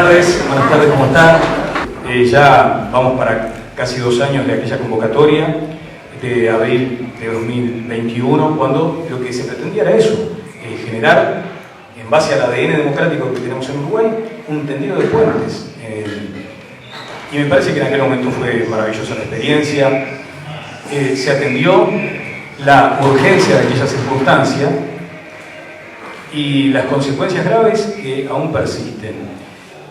tardes, ¿cómo están? Ya vamos para casi 2 años de aquella convocatoria de abril de 2021, cuando lo que se pretendía era eso, generar, en base al ADN democrático que tenemos en Uruguay, un tendido de puentes. Y me parece que en aquel momento fue maravillosa la experiencia. Se atendió la urgencia de aquella circunstancia y las consecuencias graves que aún persisten.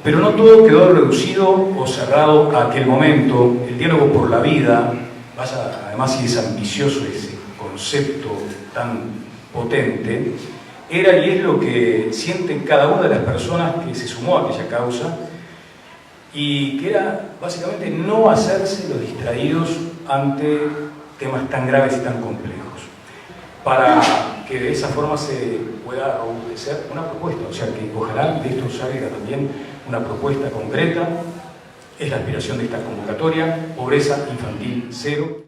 Pero no todo quedó reducido o cerrado a aquel momento. El diálogo por la vida, vaya, además si es ambicioso ese concepto tan potente, era y es lo que sienten cada una de las personas que se sumó a aquella causa, y que era básicamente no hacerse los distraídos ante temas tan graves y tan complejos, para que de esa forma se pueda robustecer una propuesta, o sea que ojalá de esto salga también una propuesta concreta. Es la aspiración de esta convocatoria: pobreza infantil cero.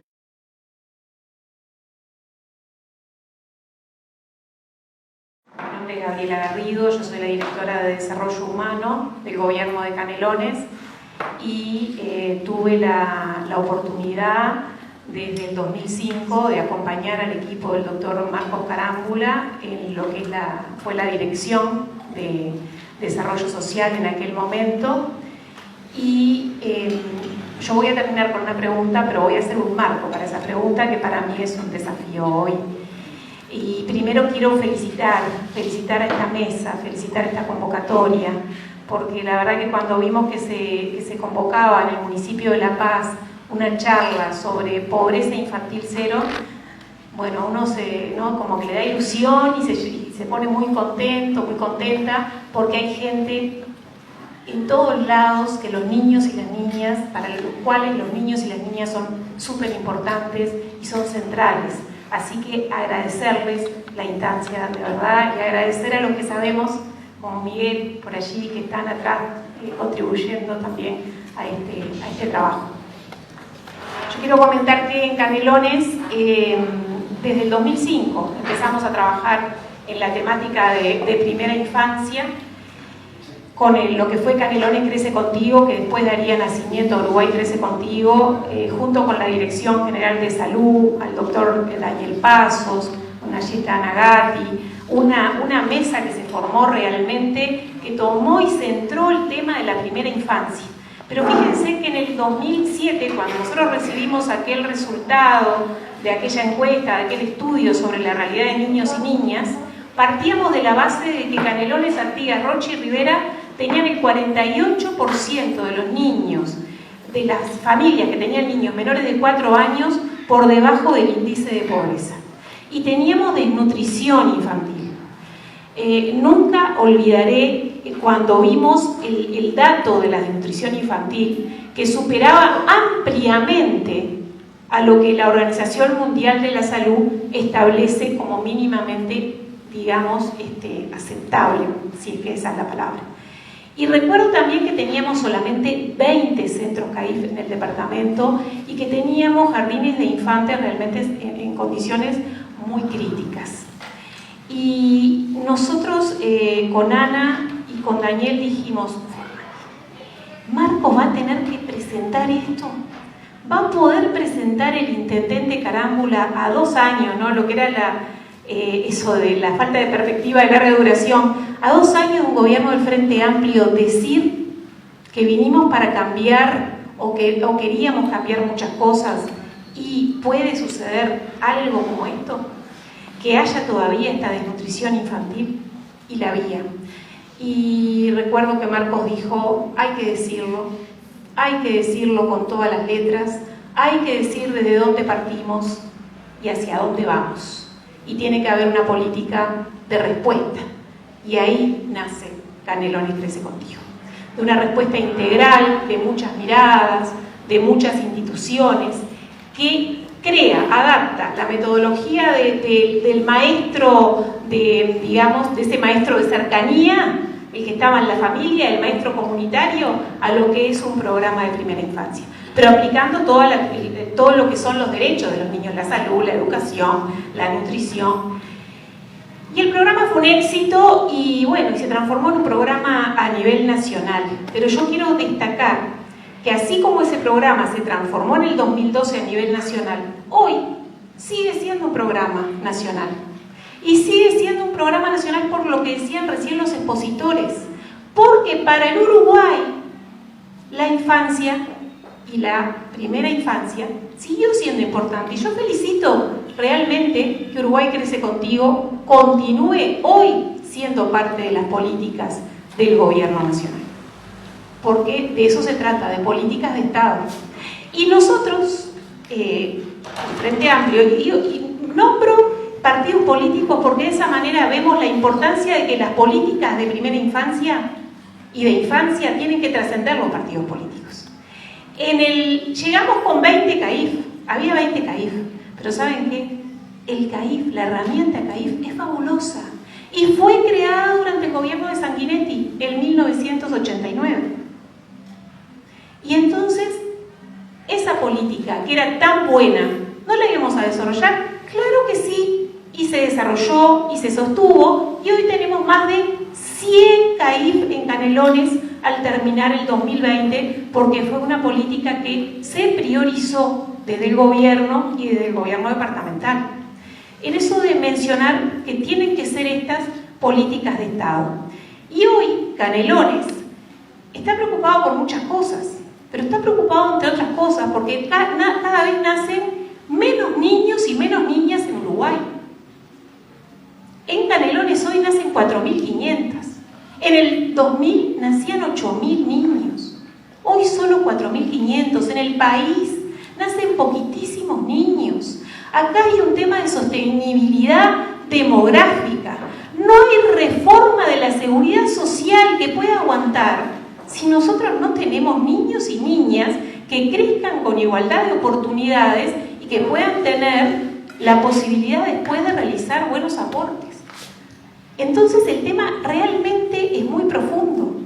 Mi nombre es Gabriela Garrido, yo soy la directora de Desarrollo Humano del Gobierno de Canelones y tuve la oportunidad desde el 2005 de acompañar al equipo del doctor Marcos Carámbula en lo que fue la dirección de Desarrollo Social en aquel momento. Y yo voy a terminar con una pregunta, pero voy a hacer un marco para esa pregunta, que para mí es un desafío hoy. Y primero quiero felicitar a esta mesa, felicitar esta convocatoria, porque la verdad que cuando vimos que se convocaba en el municipio de La Paz una charla sobre pobreza infantil cero, bueno, uno como que le da ilusión y se pone muy contento, muy contenta, porque hay gente en todos lados que los niños y las niñas, para los cuales los niños y las niñas son súper importantes y son centrales. Así que agradecerles la instancia, de verdad, y agradecer a los que sabemos, como Miguel por allí, que están atrás contribuyendo también a este trabajo. Yo quiero comentar que en Canelones, desde el 2005, empezamos a trabajar en la temática de primera infancia, con lo que fue Canelones Crece Contigo, que después daría nacimiento a Uruguay Crece Contigo, junto con la Dirección General de Salud, al doctor Daniel Pasos, con Nayeta Nagati, una mesa que se formó realmente, que tomó y centró el tema de la primera infancia. Pero fíjense que en el 2007, cuando nosotros recibimos aquel resultado de aquella encuesta, de aquel estudio sobre la realidad de niños y niñas, partíamos de la base de que Canelones, Artigas, Rocha y Rivera tenían el 48% de los niños, de las familias que tenían niños menores de 4 años, por debajo del índice de pobreza. Y teníamos desnutrición infantil. Nunca olvidaré cuando vimos el dato de la desnutrición infantil, que superaba ampliamente a lo que la Organización Mundial de la Salud establece como mínimamente, digamos, aceptable, si es que esa es la palabra. Y recuerdo también que teníamos solamente 20 centros CAIF en el departamento y que teníamos jardines de infantes realmente en condiciones muy críticas. Y nosotros con Ana y con Daniel dijimos: Marcos va a tener que presentar esto, va a poder presentar el intendente Carámbula a 2 años, ¿no? Lo que era eso de la falta de perspectiva de larga duración, a 2 años de un gobierno del Frente Amplio, decir que vinimos para cambiar o queríamos cambiar muchas cosas, y puede suceder algo como esto, que haya todavía esta desnutrición infantil, y la había. Y recuerdo que Marcos dijo: hay que decirlo con todas las letras, hay que decir desde dónde partimos y hacia dónde vamos. Y tiene que haber una política de respuesta. Y ahí nace Canelones Crece Contigo. De una respuesta integral, de muchas miradas, de muchas instituciones, que crea, adapta la metodología del maestro, digamos, de ese maestro de cercanía, el que estaba en la familia, el maestro comunitario, a lo que es un programa de primera infancia, pero aplicando todo lo que son los derechos de los niños: la salud, la educación, la nutrición. Y el programa fue un éxito y bueno, se transformó en un programa a nivel nacional. Pero yo quiero destacar que así como ese programa se transformó en el 2012 a nivel nacional, hoy sigue siendo un programa nacional. Y sigue siendo un programa nacional por lo que decían recién los expositores. Porque para el Uruguay, la infancia y la primera infancia siguió siendo importante. Y yo felicito realmente que Uruguay Crece Contigo continúe hoy siendo parte de las políticas del gobierno nacional. Porque de eso se trata, de políticas de Estado. Y nosotros, el Frente Amplio, y nombro partidos políticos porque de esa manera vemos la importancia de que las políticas de primera infancia y de infancia tienen que trascender los partidos políticos. Llegamos con 20 CAIF, había 20 CAIF, pero ¿saben qué? El CAIF, la herramienta CAIF es fabulosa y fue creada durante el gobierno de Sanguinetti en 1989. Y entonces, esa política que era tan buena, ¿no la íbamos a desarrollar? Claro que sí, y se desarrolló y se sostuvo, y hoy tenemos más de 100 CAIF en Canelones al terminar el 2020, porque fue una política que se priorizó desde el gobierno y desde el gobierno departamental. En eso de mencionar que tienen que ser estas políticas de Estado. Y hoy Canelones está preocupado por muchas cosas, pero está preocupado entre otras cosas porque cada vez nacen menos niños y menos niñas en Uruguay. En Canelones hoy nacen 4.500. En el 2000 nacían 8.000 niños. Hoy solo 4.500. En el país nacen poquitísimos niños. Acá hay un tema de sostenibilidad demográfica. No hay reforma de la seguridad social que pueda aguantar si nosotros no tenemos niños y niñas que crezcan con igualdad de oportunidades y que puedan tener la posibilidad después de realizar buenos aportes. Entonces el tema realmente es muy profundo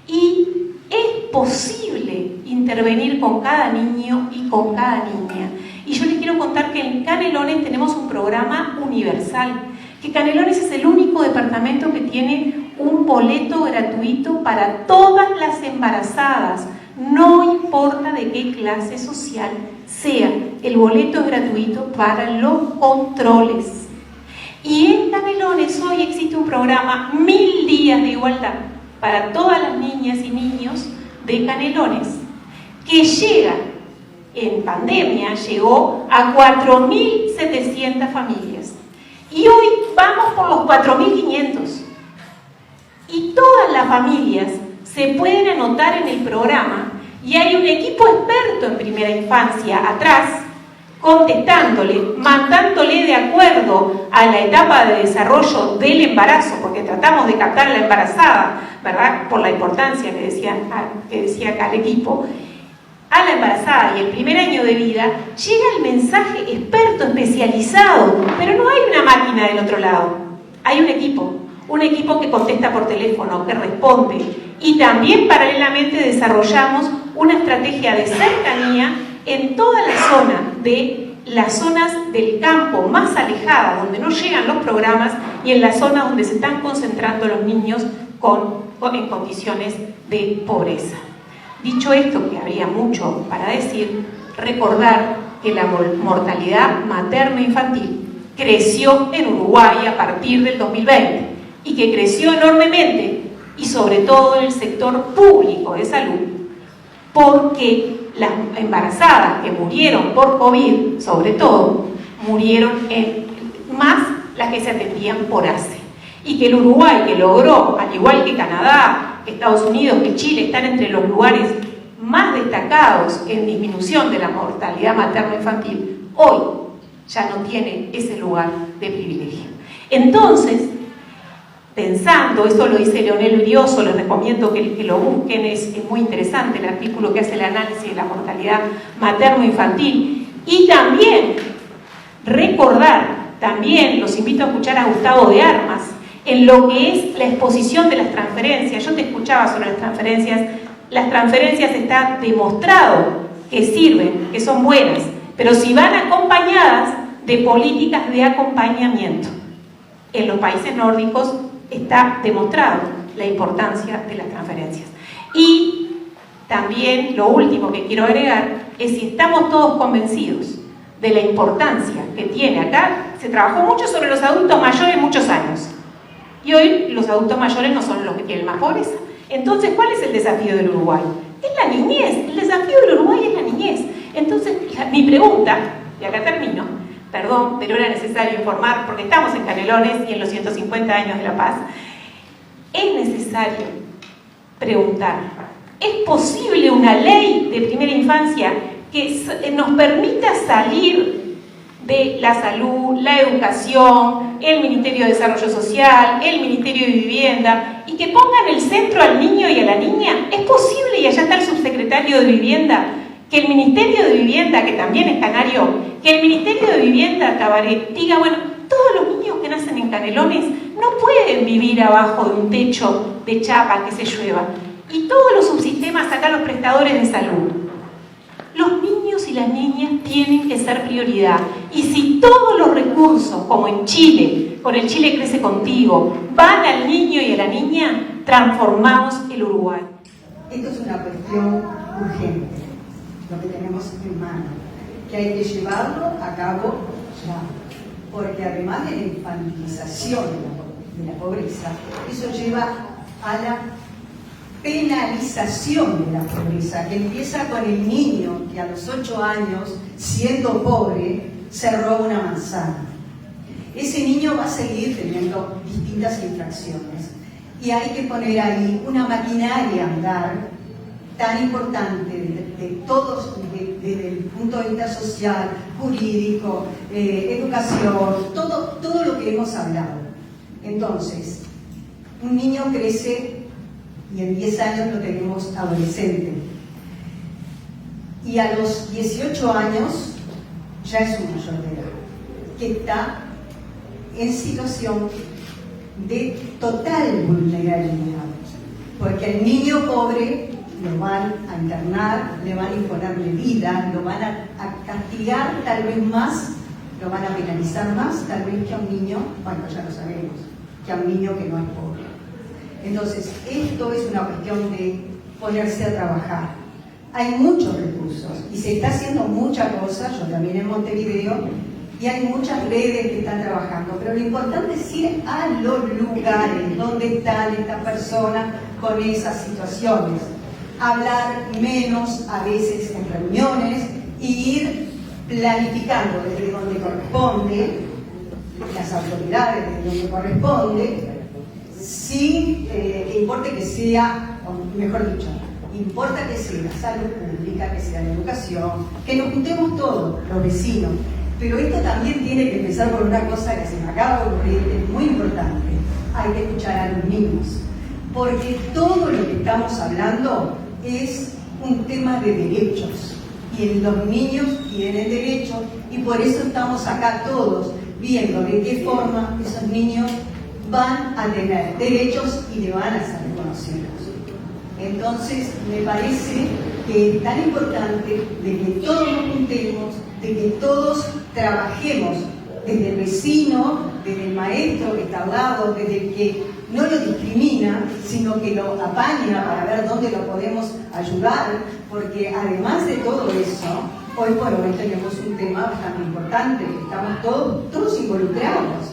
y es posible intervenir con cada niño y con cada niña. Y yo les quiero contar que en Canelones tenemos un programa universal, que Canelones es el único departamento que tiene un boleto gratuito para todas las embarazadas, no importa de qué clase social sea, el boleto es gratuito para los controles. Y en Canelones hoy existe un programa 1000 días de igualdad para todas las niñas y niños de Canelones, que llega, en pandemia, llegó a 4.700 familias. Y hoy vamos por los 4.500. Y todas las familias se pueden anotar en el programa y hay un equipo experto en primera infancia atrás, contestándole, mandándole de acuerdo a la etapa de desarrollo del embarazo, porque tratamos de captar a la embarazada, ¿verdad? Por la importancia que decía acá el equipo, a la embarazada y el primer año de vida, llega el mensaje experto, especializado, pero no hay una máquina del otro lado, hay un equipo que contesta por teléfono, que responde, y también paralelamente desarrollamos una estrategia de cercanía en toda la zona de las zonas del campo más alejadas, donde no llegan los programas, y en las zonas donde se están concentrando los niños en condiciones de pobreza. Dicho esto, que habría mucho para decir, recordar que la mortalidad materno-infantil creció en Uruguay a partir del 2020 y que creció enormemente y sobre todo en el sector público de salud, porque las embarazadas que murieron por COVID, sobre todo, murieron más las que se atendían por ACE. Y que el Uruguay, que logró, al igual que Canadá, que Estados Unidos, que Chile, están entre los lugares más destacados en disminución de la mortalidad materno-infantil, hoy ya no tiene ese lugar de privilegio. Entonces, pensando, eso lo dice Leonel Brioso, les recomiendo que lo busquen, es muy interesante el artículo que hace el análisis de la mortalidad materno-infantil, y también recordar, también los invito a escuchar a Gustavo de Armas, en lo que es la exposición de las transferencias. Yo te escuchaba sobre las transferencias está demostrado que sirven, que son buenas, pero si van acompañadas de políticas de acompañamiento. En los países nórdicos está demostrado la importancia de las transferencias. Y también lo último que quiero agregar es si estamos todos convencidos de la importancia que tiene acá. Se trabajó mucho sobre los adultos mayores muchos años y hoy los adultos mayores no son los que tienen más pobreza. Entonces, ¿cuál es el desafío del Uruguay? Es la niñez. El desafío del Uruguay es la niñez. Entonces, mi pregunta, y acá termino, perdón, pero era necesario informar porque estamos en Canelones y en los 150 años de la paz, es necesario preguntar, ¿es posible una ley de primera infancia que nos permita salir de la salud, la educación, el Ministerio de Desarrollo Social, el Ministerio de Vivienda, y que pongan en el centro al niño y a la niña? ¿Es posible, y allá está el subsecretario de Vivienda, que el Ministerio de Vivienda, que también es canario, que el Ministerio de Vivienda, Tabaré, diga, bueno, todos los niños que nacen en Canelones no pueden vivir abajo de un techo de chapa que se llueva? Y todos los subsistemas, acá los prestadores de salud. Los niños y las niñas tienen que ser prioridad. Y si todos los recursos, como en Chile, con el Chile Crece Contigo, van al niño y a la niña, transformamos el Uruguay. Esto es una cuestión urgente, lo que tenemos en mano, que hay que llevarlo a cabo ya. Porque además de la infantilización de la pobreza, eso lleva a la penalización de la pobreza, que empieza con el niño que a los 8 años, siendo pobre, se roba una manzana. Ese niño va a seguir teniendo distintas infracciones y hay que poner ahí una maquinaria a andar tan importante de todos, desde el punto de vista social, jurídico, educación, todo lo que hemos hablado. Entonces, un niño crece y en 10 años lo tenemos adolescente. Y a los 18 años ya es un mayor de edad, que está en situación de total vulnerabilidad. Porque al niño pobre lo van a internar, le van a imponer medidas, lo van a castigar tal vez más, lo van a penalizar más, tal vez que a un niño, bueno, ya lo sabemos, que a un niño que no es pobre. Entonces, esto es una cuestión de ponerse a trabajar. Hay muchos recursos y se está haciendo mucha cosa, yo también en Montevideo, y hay muchas redes que están trabajando, pero lo importante es ir a los lugares donde están estas personas con esas situaciones. Hablar menos a veces en reuniones y ir planificando desde donde corresponde, las autoridades desde donde corresponde, sin que importe que sea, o mejor dicho, importa que sea la salud pública, que sea la educación, que nos juntemos todos, los vecinos. Pero esto también tiene que empezar por una cosa que se me acaba de ocurrir, que es muy importante. Hay que escuchar a los niños, porque todo lo que estamos hablando es un tema de derechos, y los niños tienen derechos, y por eso estamos acá todos viendo de qué forma esos niños van a tener derechos y le van a ser reconocidos. Entonces, me parece que es tan importante de que todos nos juntemos, de que todos trabajemos, desde el vecino, desde el maestro que está al lado, desde el que no lo discrimina, sino que lo apaña para ver dónde lo podemos ayudar, porque además de todo eso, hoy por hoy tenemos un tema bastante importante, que estamos todos involucrados,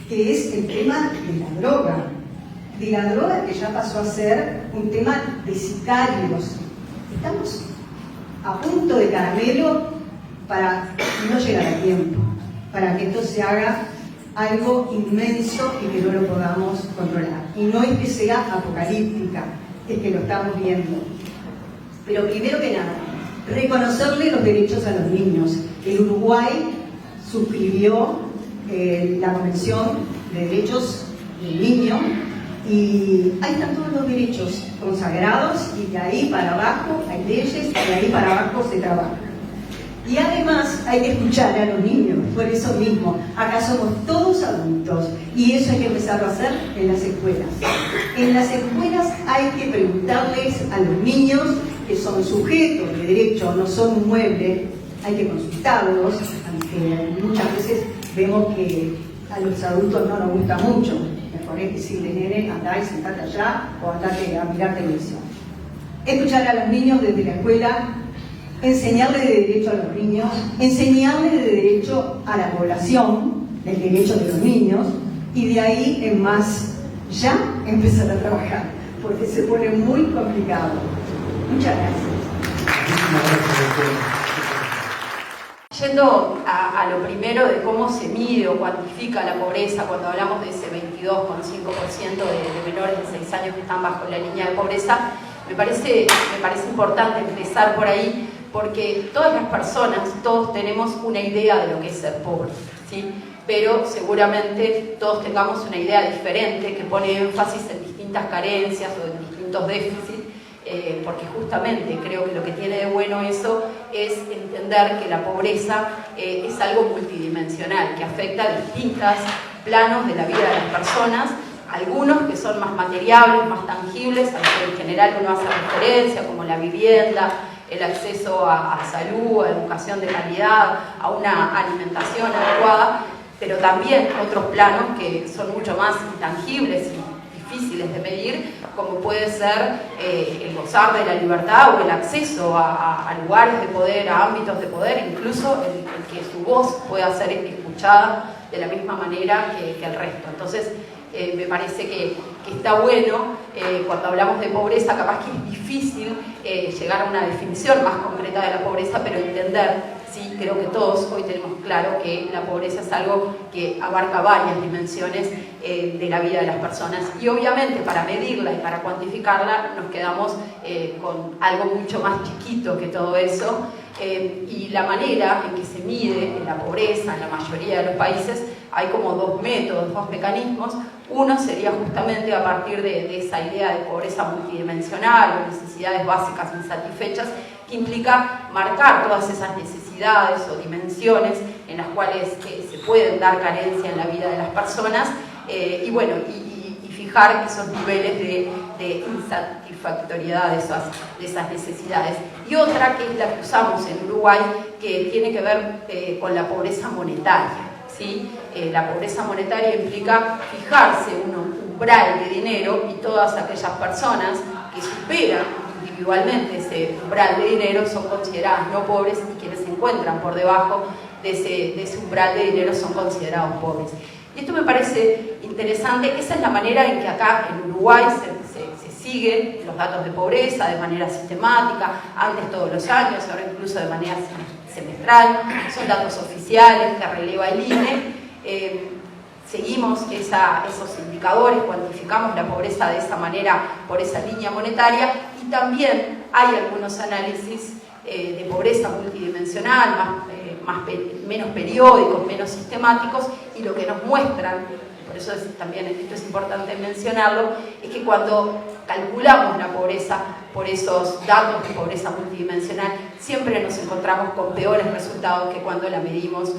que es el tema de la droga que ya pasó a ser un tema de sicarios. Estamos a punto de caramelo para no llegar a tiempo, para que esto se haga algo inmenso y que no lo podamos controlar. Y no es que sea apocalíptica, es que lo estamos viendo. Pero primero que nada, reconocerle los derechos a los niños. El Uruguay suscribió la Convención de Derechos del Niño y ahí están todos los derechos consagrados y de ahí para abajo hay leyes y de ahí para abajo se trabaja. Y además hay que escuchar a los niños, por eso mismo, acá somos todos adultos y eso hay que empezar a hacer en las escuelas. En las escuelas hay que preguntarles a los niños que son sujetos de derecho, no son un mueble, hay que consultarlos, aunque muchas veces vemos que a los adultos no nos gusta mucho. Mejor es decirle, nene, andá y sentate allá o andate a mirar televisión. Escuchar a los niños desde la escuela, enseñarles de derecho a los niños, enseñarles de derecho a la población, del derecho de los niños, y de ahí en más ya empezar a trabajar, porque se pone muy complicado. Muchas gracias. Yendo a lo primero de cómo se mide o cuantifica la pobreza, cuando hablamos de ese 22,5% de menores de 6 años que están bajo la línea de pobreza, me parece importante empezar por ahí, porque todas las personas, todos tenemos una idea de lo que es ser pobre, ¿sí? Pero seguramente todos tengamos una idea diferente que pone énfasis en distintas carencias o en distintos déficits, porque justamente creo que lo que tiene de bueno eso es entender que la pobreza es algo multidimensional, que afecta a distintos planos de la vida de las personas, algunos que son más materiales, más tangibles, a los que en general uno hace referencia, como la vivienda, el acceso a salud, a educación de calidad, a una alimentación adecuada, pero también otros planos que son mucho más intangibles y difíciles de medir, como puede ser el gozar de la libertad o el acceso a lugares de poder, a ámbitos de poder, incluso el que su voz pueda ser escuchada de la misma manera que el resto. Entonces, me parece que está bueno, cuando hablamos de pobreza, capaz que es difícil llegar a una definición más concreta de la pobreza, pero entender, sí, creo que todos hoy tenemos claro que la pobreza es algo que abarca varias dimensiones de la vida de las personas, y obviamente para medirla y para cuantificarla nos quedamos con algo mucho más chiquito que todo eso, y la manera en que se mide la pobreza en la mayoría de los países, hay como dos métodos, dos mecanismos. Uno sería justamente a partir de esa idea de pobreza multidimensional o necesidades básicas insatisfechas, que implica marcar todas esas necesidades o dimensiones en las cuales se pueden dar carencia en la vida de las personas, y bueno, y fijar esos niveles de insatisfactoriedad de esas necesidades. Y otra, que es la que usamos en Uruguay, que tiene que ver con la pobreza monetaria, ¿sí? La pobreza monetaria implica fijarse un umbral de dinero, y todas aquellas personas que superan individualmente ese umbral de dinero son consideradas no pobres, y quienes se encuentran por debajo de ese umbral de dinero son considerados pobres. Y esto me parece interesante. Esa es la manera en que acá en Uruguay se siguen los datos de pobreza de manera sistemática, antes todos los años, ahora incluso de manera semestral. Son datos oficiales que releva el INE. Seguimos esos indicadores, cuantificamos la pobreza de esa manera por esa línea monetaria, y también hay algunos análisis de pobreza multidimensional, menos periódicos, menos sistemáticos, y lo que nos muestran, por eso también esto es importante mencionarlo, es que cuando calculamos la pobreza por esos datos de pobreza multidimensional, siempre nos encontramos con peores resultados que cuando la medimos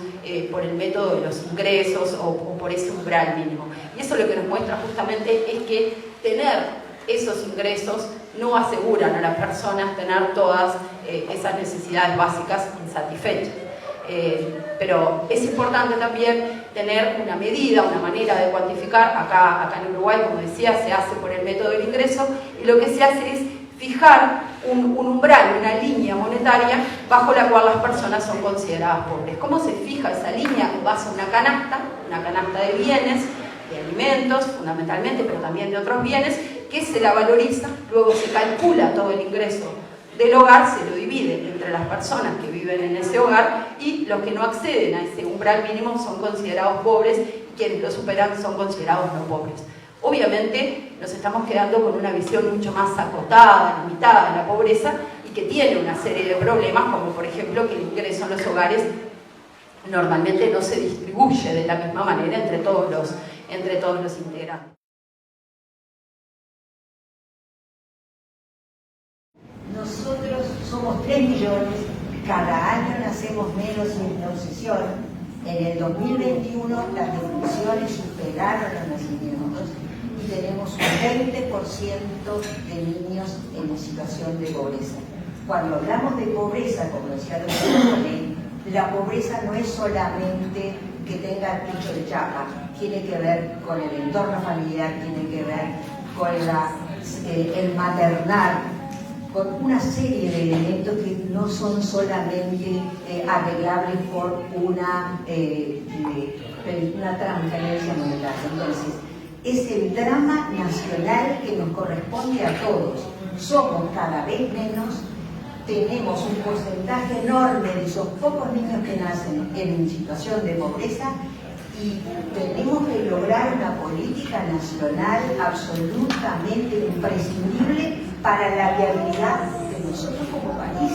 por el método de los ingresos o por ese umbral mínimo. Y eso lo que nos muestra justamente es que tener esos ingresos no aseguran a las personas tener todas esas necesidades básicas insatisfechas. Pero es importante también tener una medida, una manera de cuantificar. Acá en Uruguay, como decía, se hace por el método del ingreso, y lo que se hace es fijar un umbral, una línea monetaria bajo la cual las personas son consideradas pobres. ¿Cómo se fija esa línea? En base a una canasta de bienes, de alimentos fundamentalmente, pero también de otros bienes, que se la valoriza, luego se calcula todo el ingreso del hogar, se lo divide entre las personas que viven en ese hogar, y los que no acceden a ese umbral mínimo son considerados pobres, y quienes lo superan son considerados no pobres. Obviamente nos estamos quedando con una visión mucho más acotada, limitada de la pobreza, y que tiene una serie de problemas, como por ejemplo que el ingreso en los hogares normalmente no se distribuye de la misma manera entre todos los integrantes. Nosotros somos 3 millones, cada año nacemos menos sin obsesión. En el 2021 las defunciones superaron los nacimientos y tenemos un 20% de niños en situación de pobreza. Cuando hablamos de pobreza, como decía el doctor Bonet, la pobreza no es solamente que tenga el techo de chapa, tiene que ver con el entorno familiar, tiene que ver con el maternar, con una serie de elementos que no son solamente arreglables por una transferencia monetaria. Entonces, es el drama nacional que nos corresponde a todos. Somos cada vez menos, tenemos un porcentaje enorme de esos pocos niños que nacen en situación de pobreza y tenemos que lograr una política nacional absolutamente imprescindible para la viabilidad de nosotros como país.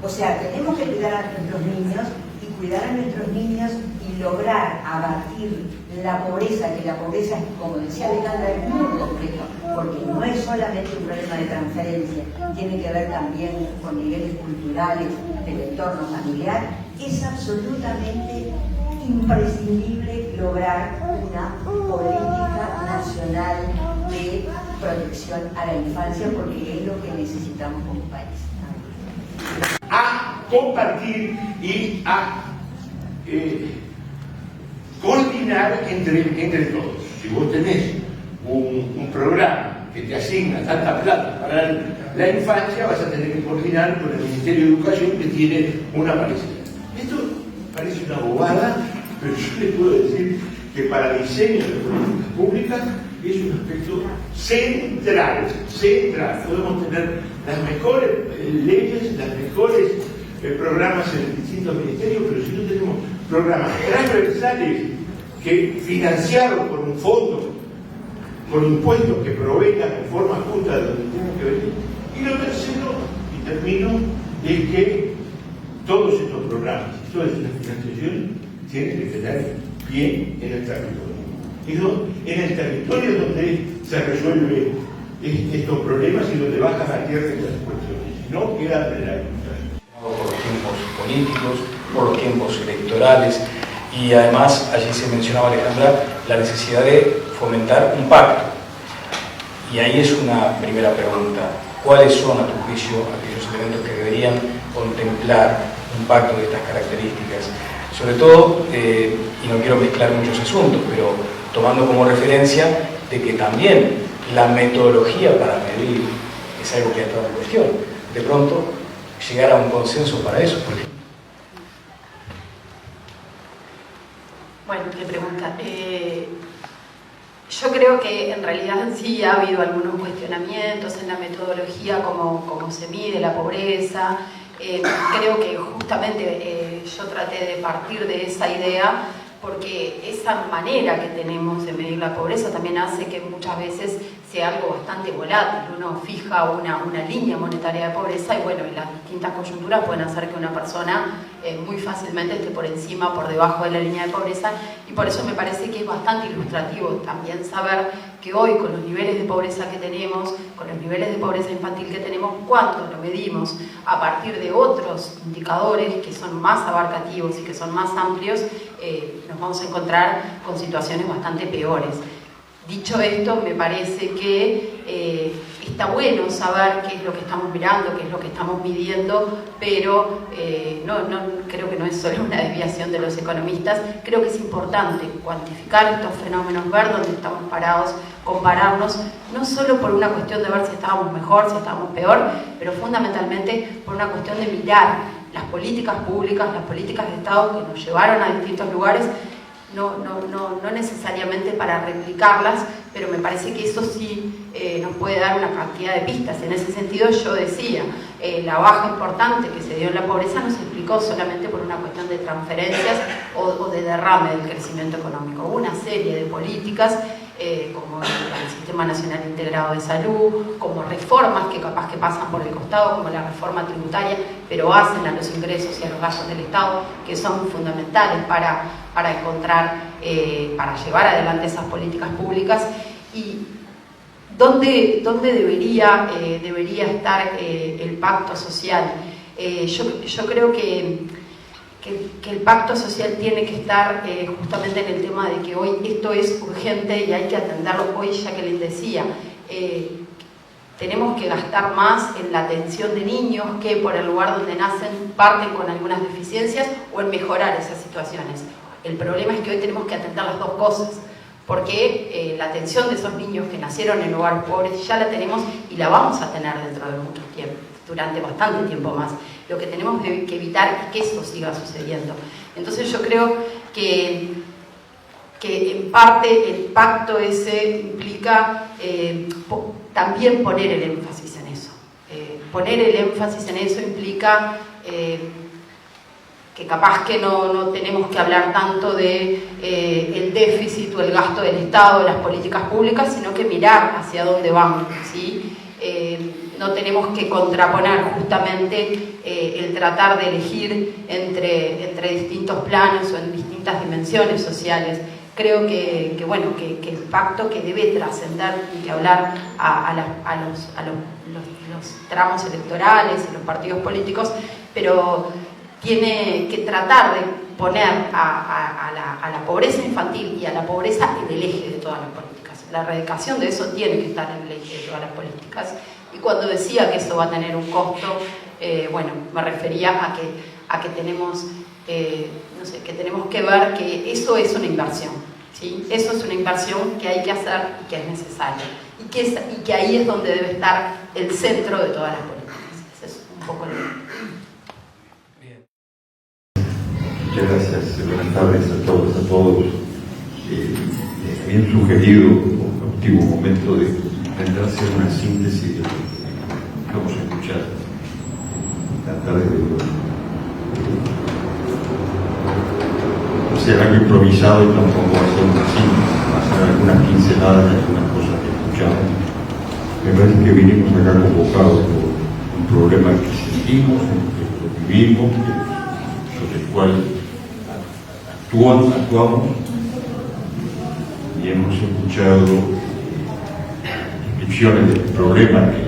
O sea, tenemos que cuidar a nuestros niños y cuidar a nuestros niños y lograr abatir la pobreza, que la pobreza, como decía Alejandra, es muy compleja, porque no es solamente un problema de transferencia, tiene que ver también con niveles culturales del entorno familiar. Es absolutamente imprescindible lograr una política nacional de protección a la infancia, porque es lo que necesitamos como país. A compartir y a coordinar entre todos. Si vos tenés un programa que te asigna tanta plata para la infancia, vas a tener que coordinar con el Ministerio de Educación, que tiene una parecida. Esto parece una bobada, pero yo les puedo decir que para el diseño de políticas públicas es un aspecto central. Podemos tener las mejores leyes, las mejores programas en distintos ministerios, pero si no tenemos programas transversales que financiados por un fondo, con impuestos que provengan en forma justa de donde tienen que venir. Y lo tercero, y termino, es que todos estos programas y toda esta financiación tienen que tener pie en el territorio. En el territorio donde se resuelven estos problemas y donde bajan a tierra estas cuestiones, si no quedan en el aire. Por los tiempos políticos, por los tiempos electorales, y además allí se mencionaba, Alejandra, la necesidad de fomentar un pacto. Y ahí es una primera pregunta: ¿cuáles son, a tu juicio, aquellos elementos que deberían contemplar un pacto de estas características? Sobre todo, y no quiero mezclar muchos asuntos, pero tomando como referencia de que también la metodología para medir es algo que ha estado en cuestión. De pronto, llegar a un consenso para eso, por ejemplo. Bueno, qué pregunta. Yo creo que en realidad sí ha habido algunos cuestionamientos en la metodología, como se mide la pobreza. Creo que justamente yo traté de partir de esa idea, porque esa manera que tenemos de medir la pobreza también hace que muchas veces sea algo bastante volátil. Uno fija una línea monetaria de pobreza y bueno, y las distintas coyunturas pueden hacer que una persona muy fácilmente esté por encima, por debajo de la línea de pobreza, y por eso me parece que es bastante ilustrativo también saber que hoy, con los niveles de pobreza que tenemos, con los niveles de pobreza infantil que tenemos, cuando lo medimos a partir de otros indicadores que son más abarcativos y que son más amplios, nos vamos a encontrar con situaciones bastante peores. Dicho esto, me parece que está bueno saber qué es lo que estamos mirando, qué es lo que estamos midiendo, pero creo que no es solo una desviación de los economistas. Creo que es importante cuantificar estos fenómenos, ver dónde estamos parados, compararnos, no solo por una cuestión de ver si estábamos mejor, si estábamos peor, pero fundamentalmente por una cuestión de mirar las políticas públicas, las políticas de Estado que nos llevaron a distintos lugares, no necesariamente para replicarlas, pero me parece que eso sí nos puede dar una cantidad de pistas. En ese sentido, yo decía, la baja importante que se dio en la pobreza no se explicó solamente por una cuestión de transferencias o de derrame del crecimiento económico. Hubo una serie de políticas, como el Sistema Nacional Integrado de Salud, como reformas que capaz que pasan por el costado, como la reforma tributaria, pero hacen a los ingresos y a los gastos del Estado, que son fundamentales para encontrar, para llevar adelante esas políticas públicas. Y ¿dónde debería estar el pacto social? Yo creo que el pacto social tiene que estar justamente en el tema de que hoy esto es urgente y hay que atenderlo. Hoy Jacqueline decía, tenemos que gastar más en la atención de niños que por el lugar donde nacen parten con algunas deficiencias, o en mejorar esas situaciones. El problema es que hoy tenemos que atender las dos cosas, porque la atención de esos niños que nacieron en lugares pobres ya la tenemos y la vamos a tener dentro de mucho tiempo, durante bastante tiempo más. Lo que tenemos que evitar es que eso siga sucediendo. Entonces yo creo que en parte el pacto ese implica también poner el énfasis en eso. Poner el énfasis en eso implica que capaz que no tenemos que hablar tanto de el déficit o el gasto del Estado, de las políticas públicas, sino que mirar hacia dónde vamos, ¿sí? No tenemos que contraponer justamente el tratar de elegir entre distintos planos o en distintas dimensiones sociales. Creo que el pacto que debe trascender y que hablar a los tramos electorales y los partidos políticos, pero tiene que tratar de poner a la pobreza infantil y a la pobreza en el eje de todas las políticas. La erradicación de eso tiene que estar en el eje de todas las políticas. Y cuando decía que eso va a tener un costo, me refería a que tenemos, que tenemos que ver que eso es una inversión, ¿sí? Eso es una inversión que hay que hacer y que es necesaria. Y que ahí es donde debe estar el centro de todas las políticas. Ese es un poco lo que... Muchas gracias, buenas tardes a todos. Habían sugerido un último momento de intentar hacer una síntesis de lo que vamos a escuchar esta tarde de hoy. No sé, algo improvisado y tampoco va a ser una síntesis, va a ser algunas pinceladas de algunas cosas que escuchamos. Me parece que vinimos acá convocados por un problema que sentimos, que lo vivimos, sobre el cual actuamos y hemos escuchado descripciones del problema que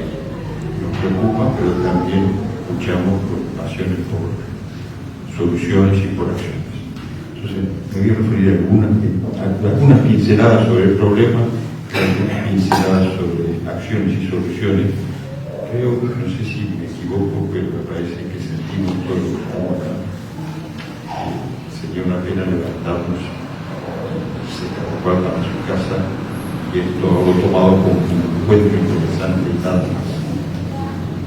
nos preocupa, pero también escuchamos preocupaciones por soluciones y por acciones. Entonces, me voy a referir a algunas pinceladas sobre el problema, algunas pinceladas sobre acciones y soluciones. Creo, no sé si me equivoco, pero me parece que sentimos todos los que estamos acá. Sería una pena levantarnos, cada cual para su casa, y esto lo he tomado como un encuentro interesante y tal.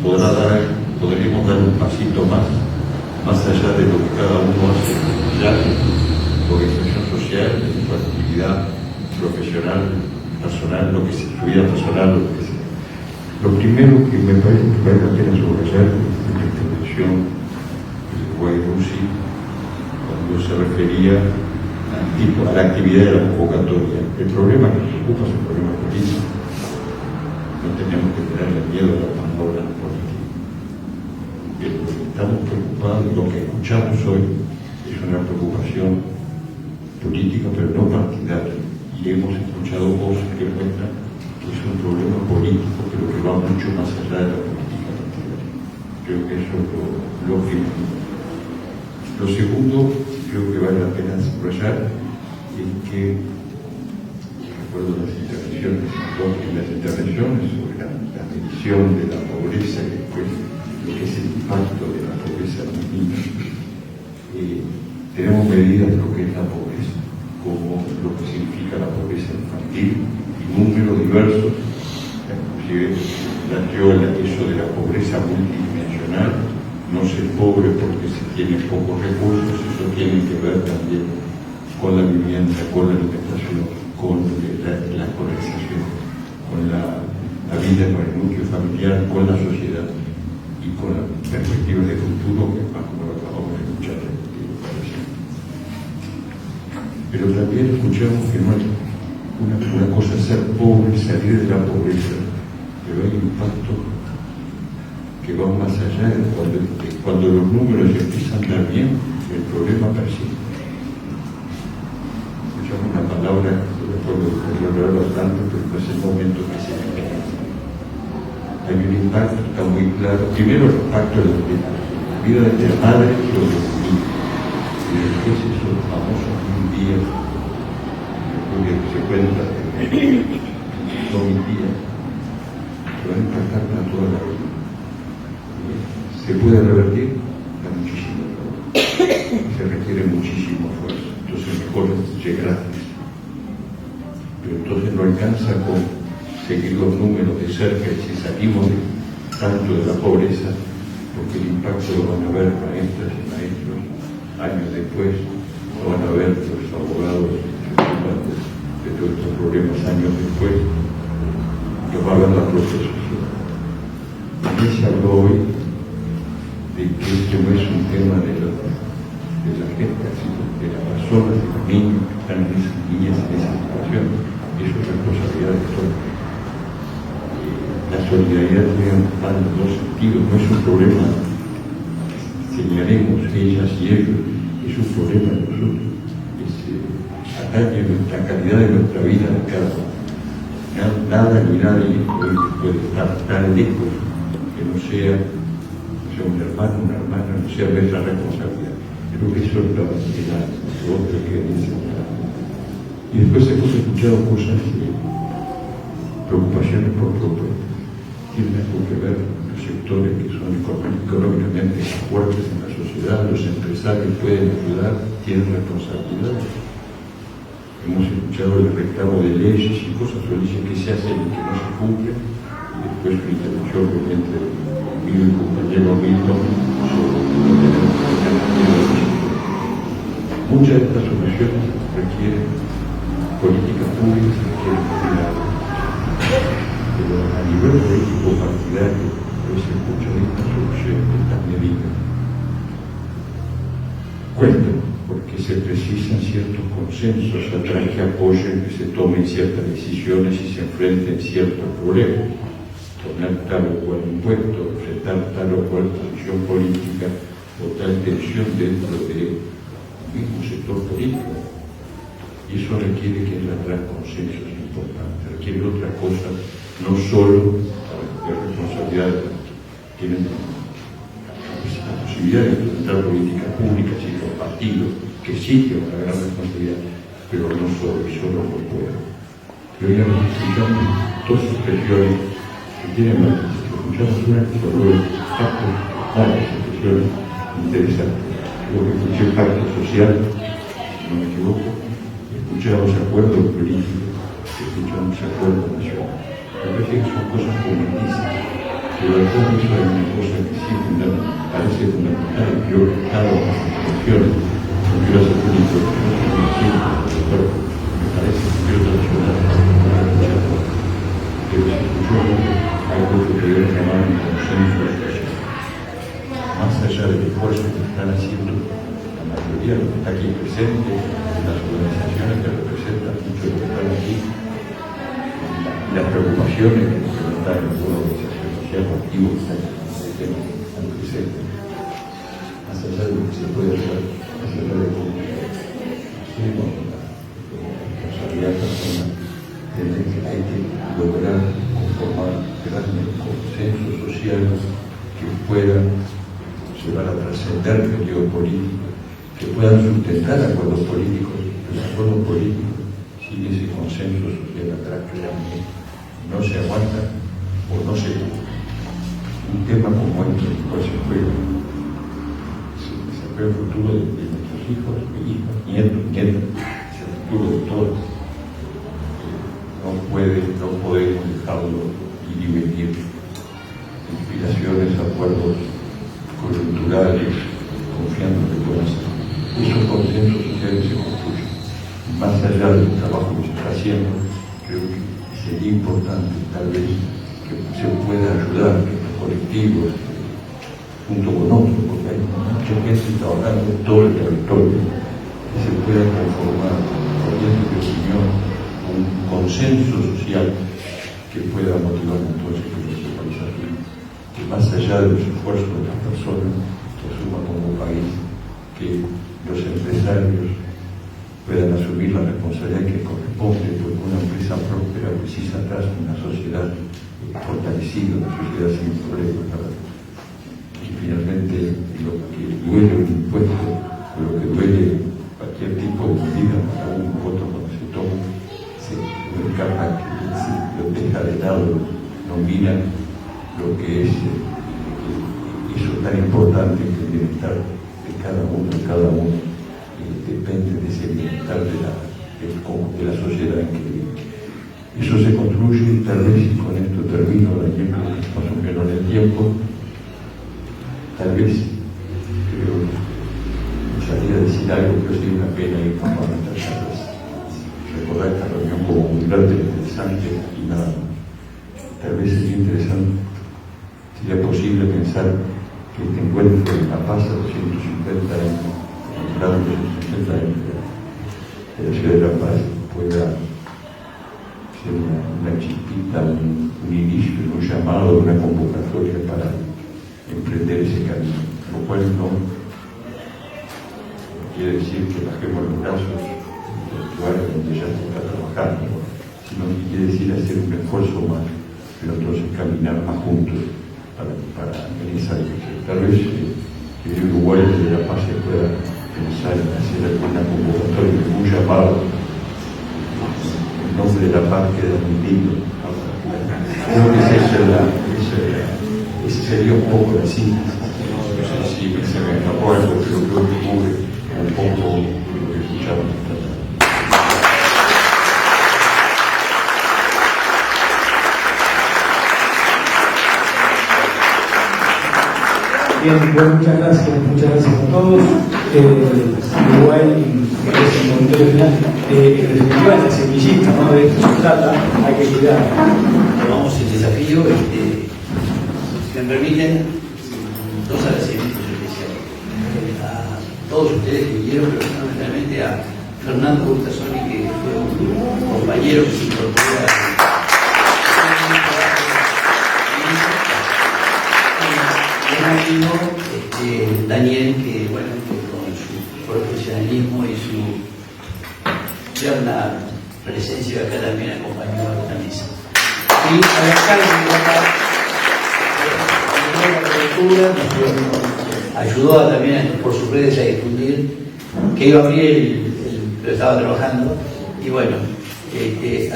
Podríamos dar un pasito más allá de lo que cada uno hace ya en su organización social, en su actividad profesional, personal, lo que sea, su vida personal, lo que sea. Lo primero que me parece que vale la pena subrayar es la intervención de Guaiduzzi cuando se refería a la actividad de la convocatoria. El problema que nos ocupa es un problema político. No tenemos que tenerle miedo a la palabra política. Pero lo que estamos preocupados, lo que escuchamos hoy, es una preocupación política, pero no partidaria. Y hemos escuchado voces que muestran que es un problema político, pero que va mucho más allá de la política partidaria. Creo que eso es lo primero. Lo segundo, creo que vale la pena subrayar, es que, recuerdo las intervenciones sobre la medición de la pobreza y después lo que es el impacto de la pobreza en los niños. Tenemos medidas de lo que es la pobreza, como lo que significa la pobreza infantil, y números diversos, inclusive planteó eso de la pobreza multidimensional. No ser pobre porque se tiene pocos recursos, eso tiene que ver también con la vivienda, con la alimentación, con la escolarización, con la vida, con el núcleo familiar, con la sociedad y con las perspectivas de futuro, que más como lo acabamos de escuchar. Pero también escuchamos que no hay una cosa es ser pobre, salir de la pobreza, pero hay impactos que van más allá de cuando los números empiezan a andar bien, el problema persiste. Escuchamos una palabra, no recuerdo hablarlo tanto, pero no es el momento que se ve. Hay un impacto, está muy claro. Primero el impacto de la vida de la madre y los niños. Y después esos famosos 1000 días, que se cuenta, son 1000 días. va a impactar para toda la vida. ¿Se puede revertir? Da muchísimo trabajo. Se requiere muchísimo esfuerzo. Entonces mejor llegar antes. Pero entonces no alcanza con seguir los números de cerca y si salimos tanto de la pobreza, porque el impacto lo van a ver maestras y maestros años después, lo van a ver los abogados de todos estos problemas años después, lo va a ver la propia sociedad. Aquí se habló hoy de que esto no es un tema de la gente, sino de las personas, de los niños que están en esas niñas en esa situación. Eso es responsabilidad de todos. La solidaridad va en los dos sentidos, no es un problema que señalemos ellas y ellos, es un problema de nosotros, atañe nuestra calidad de nuestra vida de cada uno. Nada ni nadie puede estar tan lejos que no sea un hermano, una hermana, no sea nuestra responsabilidad. Creo que eso es lo otro que dice. Y después hemos escuchado cosas, preocupaciones por propuestas. Tienen algo que ver los sectores que son económicamente fuertes en la sociedad, los empresarios pueden ayudar, tienen responsabilidad. Hemos escuchado el reclamo de leyes y cosas que dicen que se hacen y que no se cumplen, y después la intervención entre mío y el compañero Milton sobre no tener muchas de estas soluciones requieren políticas públicas, requieren cuidado. Pero a nivel político partidario, hoy se escucha de estas soluciones, de estas medidas. Cuentan, porque se precisan ciertos consensos atrás que apoyen que se tomen ciertas decisiones y se enfrenten ciertos problemas. Poner tal o cual impuesto, enfrentar tal o cual posición política o tal tensión dentro del mismo sector político. Y eso requiere que haya atrás consensos importantes, requiere otra cosa, no solo de responsabilidad, tienen la posibilidad de implementar políticas públicas y los partidos, que sí tienen una gran responsabilidad, pero no solo no pueden. Y hoy escuchamos dos expresiones que tienen más. Escuchamos una que habló de varias expresiones interesantes. Creo que escuché pacto social, si no me equivoco, escuchamos acuerdos políticos, escuchamos acuerdos nacionales. Me parece que son cosas comodísimas, pero detrás de eso hay una cosa que sí parece fundamental, y creo que cada una de las instituciones, no quiero hacer un introducción, pero me parece que quiero traicionar que las instituciones hay algo que deben llamar un consenso social. Más allá del esfuerzo que están haciendo la mayoría de los que está aquí presente, las organizaciones que representan mucho de lo que están aquí, las preocupaciones que nos preguntan en alguna organización social o activo que están presentes, más allá de lo que se puede hacer, más allá de lo que hacemos, la responsabilidad personal, hay que lograr conformar grandes consensos sociales que puedan llevar a trascender el periodo político, que puedan sustentar acuerdos políticos, los acuerdos políticos, sin ese consenso social atrás que no se aguanta o no se logra. Un tema como este, el cual se juega el futuro de nuestros hijos, nietos, es el futuro de todos. No podemos dejarlo ir y venir. Inspiraciones, acuerdos coyunturales, confiando en que puedan ser. Esos consensos sociales se construyen. Más allá del trabajo que se está haciendo, creo que sería importante tal vez que se pueda ayudar que los colectivos, junto con otros, porque hay mucha gente trabajando en todo el territorio, que se pueda conformar, corriente de opinión, un consenso social que pueda motivar entonces que nuestro país arriba, que más allá de los esfuerzos de las personas, que asuma como país, que los empresarios puedan asumir la responsabilidad que corresponde, porque una empresa próspera precisa atrás una sociedad fortalecida, una sociedad sin problemas, ¿verdad? Y finalmente, lo que duele un impuesto, o lo que duele cualquier tipo de medida para un voto cuando se toma, se escapa, que lo deja de lado, no mira lo que es eso tan importante que el bienestar de cada uno depende de ese bienestar de la sociedad en que vive. Eso se construye, tal vez, y con esto termino, Daniel, más o menos en el tiempo, tal vez, creo, me salía a decir algo, pero sería una pena ir con nuestras charlas. Recordar esta reunión como muy grande, interesante y nada más. Tal vez sería interesante, sería posible pensar que este encuentro de La Paz a 250 años, celebrando 250 años de la ciudad de La Paz, pueda ser una chispita, un inicio, un llamado, una convocatoria para emprender ese camino, lo cual no quiere decir que bajemos los brazos del lugar donde ya se está trabajando, sino que quiere decir hacer un esfuerzo más, pero entonces caminar más juntos para en esa dirección. Tal vez que el Uruguay de La Paz se pueda pensar en hacer alguna convocatoria, un llamado. El nombre de La Paz queda muy lindo. Creo que ese sería un poco la síntesis. No sé si se me escapó algo, pero creo que cubre un poco lo que escuchamos esta tarde. Bien, pues muchas gracias a todos. Uruguay es el comentario final. En definitiva es la semillita, ¿no? De esto se trata, hay que cuidar. Tomamos el desafío, si me permiten, dos agradecimientos especiales. A todos ustedes que vinieron, pero fundamentalmente a Fernando Gustasoni, que fue un compañero que se incorporó a Daniel, que bueno, que con su profesionalismo y su tierna presencia acá también acompañó a la mesa. Y al alcalde de la prefectura nos ayudó también por sus redes a difundir que iba a abrir pero estaba trabajando, y bueno,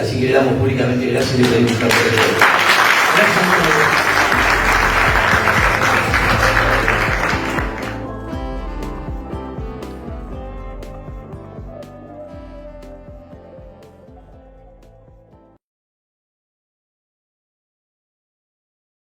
así que le damos públicamente gracias y le pedimos un aplauso. Gracias.